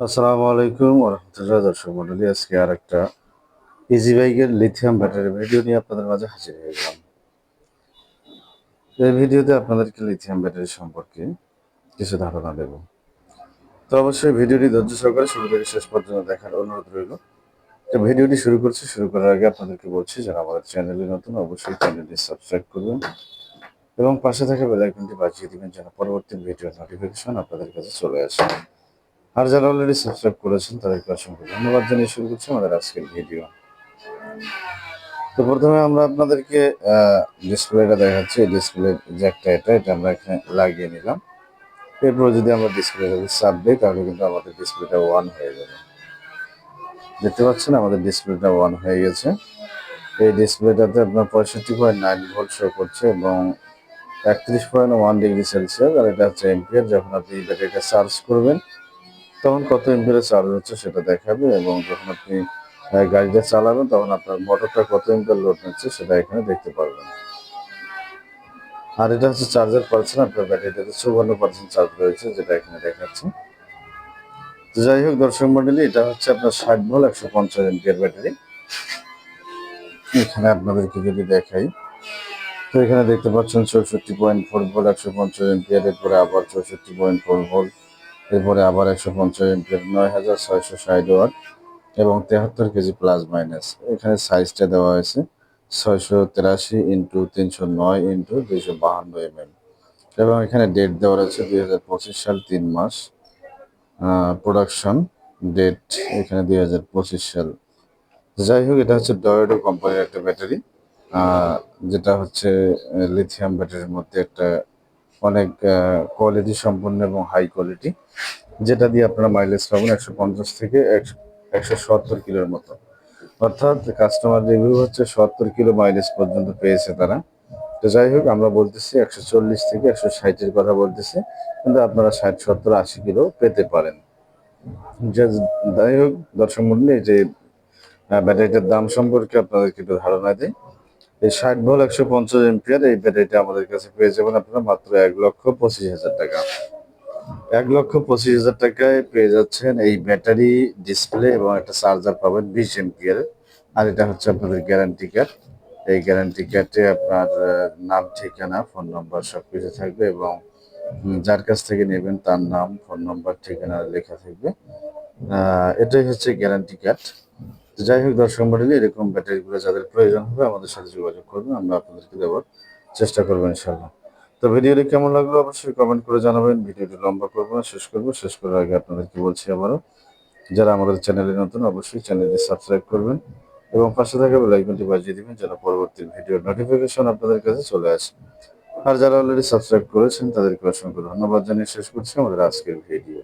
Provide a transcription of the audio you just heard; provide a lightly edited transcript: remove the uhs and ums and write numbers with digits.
আসসালামু আলাইকুম ওরহমতুল্লাহ। দর্শক মন্ডলী, আজকে আর একটা ইজি বাইকের লিথিয়াম ব্যাটারি ভিডিও নিয়ে আপনাদের মাঝে হাজির হয়ে গেলাম। এই ভিডিওতে আপনাদেরকে লিথিয়াম ব্যাটারি সম্পর্কে কিছু ধারণা দেব। তো অবশ্যই ভিডিওটি ধৈর্য সহকারে শুরু থেকে শেষ পর্যন্ত দেখার অনুরোধ রইল। তো ভিডিওটি শুরু করার আগে আপনাদেরকে বলছি, যারা আমাদের চ্যানেলে নতুন অবশ্যই চ্যানেলটি সাবস্ক্রাইব করবেন এবং পাশে থাকা বেল আইকনটি বাজিয়ে দিবেন যেন পরবর্তী ভিডিওর নোটিফিকেশন আপনাদের কাছে চলে আসে। আর যারা অলরেডি সাবস্ক্রাইব করেছেন তাদেরকে অসংখ্য ধন্যবাদ জানিয়ে শুরু করছি আমাদের আজকের ভিডিও। তো প্রথমে আমরা আপনাদেরকে ডিসপ্লেটা দেখাচ্ছি। এই ডিসপ্লে জ্যাকটা এটা আমরা এখানে লাগিয়ে নিলাম। এরপর যদি আমরা ডিসপ্লেটা চাপ দিই তাহলে কিন্তু আমাদের ডিসপ্লেটা অন হয়ে যাবে। দেখতে পাচ্ছেন আমাদের ডিসপ্লেটা অন হয়ে গেছে। এই ডিসপ্লেটাতে আপনার 65.9 ভোল্ট শো করছে এবং 31.1 ডিগ্রি সেলসিয়াস, আর এটা হচ্ছে এম্পিয়ার। যখন আপনি ব্যাটারিটা চার্জ করবেন তখন কত এম্পিয়ারে চার্জ হচ্ছে সেটা দেখাবে, এবং যখন আপনি গাড়িটা চালাবেন তখন আপনার মোটরটা কত এম্পিয়ার লোড নিচ্ছে সেটা এখানে দেখতে পারবেন। আর এটা হচ্ছে চার্জার পার্সেন্ট, আপনার ব্যাটারিটাতে 54% চার্জ রয়েছে যেটা এখানে দেখাচ্ছে। তো যাই হোক দর্শক মন্ডলী, এটা হচ্ছে আপনার 60 ভোল্ট 150 এম্পিয়ার ব্যাটারি। এখানে আপনাদেরকে যদি দেখাই, তো এখানে দেখতে পাচ্ছেন 64.4 ভোল্ট 150 এম্পিয়ার, এরপরে আবার 64.4 ভোল্ট, এরপরে আবার 150 এম্পিয়ার, 9660 ওয়াট এবং 73 কেজি প্লাস মাইনাস। এখানে সাইজটা দেওয়া হয়েছে 683 ইন্টু 309 ইন্টু 252 mm, এবং এখানে ডেট দেওয়া রয়েছে 2025 সাল 3 মাস। প্রোডাকশন ডেট এখানে 2025 সাল। যাই হোক, এটা হচ্ছে ডয়োডো কোম্পানির একটা ব্যাটারি, যেটা হচ্ছে লিথিয়াম ব্যাটারির মধ্যে একটা অনেক কোয়ালিটি সম্পন্ন এবং হাই কোয়ালিটি, যেটা দিয়ে আপনারা মাইলেজ পাবেন 150 থেকে 170 কিলোর মতো। অর্থাৎ কাস্টমার রিভিউ হচ্ছে 70 কিলো মাইলেজ পর্যন্ত পেয়েছে তারা। তো যাই হোক, আমরা বলতেছি 140 থেকে 160-এর কথা বলতেছি, কিন্তু আপনারা 60, 70, 80 কিলো পেতে পারেন। যাই হোক দর্শক মন্ডলী, এই যে ব্যাটারিটার দাম সম্পর্কে আপনাদেরকে একটু ধারণা দিই। এই 60 ভোল্ট 150 এম্পিয়ার এই ব্যাটারিটা আমাদের কাছে পেয়ে যাবেন আপনারা মাত্র 1,25,000 টাকা। 1,25,000 টাকায় পেয়ে যাচ্ছেন এই ব্যাটারি, ডিসপ্লে এবং একটা চার্জার পাবেন 20 এম্পিয়ার। আর এটা হচ্ছে আপনাদের গ্যারান্টি কার্ড। এই গ্যারান্টি কার্ডে আপনার নাম, ঠিকানা, ফোন নম্বর সবকিছু থাকবে, এবং যার কাছ থেকে নেবেন তার নাম, ফোন নম্বর, ঠিকানা লেখা থাকবে। এটাই হচ্ছে গ্যারান্টি কার্ড। যাই হোক দর্শক মন্ডলী, এরকম ব্যাটারিগুলো যাদের প্রয়োজন হবে আমাদের সাথে যোগাযোগ করবেন, আমরা আপনাদেরকে দেওয়ার চেষ্টা করবো ইনশাল্লাহ। তো ভিডিওটি কেমন লাগলো অবশ্যই কমেন্ট করে জানাবেন। ভিডিওটি লম্বা করবো না, শেষ করার আগে আপনাদেরকে বলছি আবারও, যারা আমাদের চ্যানেলে নতুন অবশ্যই চ্যানেলটি সাবস্ক্রাইব করবেন এবং পাশে থাকা বেল আইকনটি বাজিয়ে দিবেন যেন পরবর্তী ভিডিওর নোটিফিকেশন আপনাদের কাছে চলে আসে। আর যারা অলরেডি সাবস্ক্রাইব করেছেন তাদেরকে অসংখ্য ধন্যবাদ জানিয়ে শেষ করছি আমাদের আজকের ভিডিও।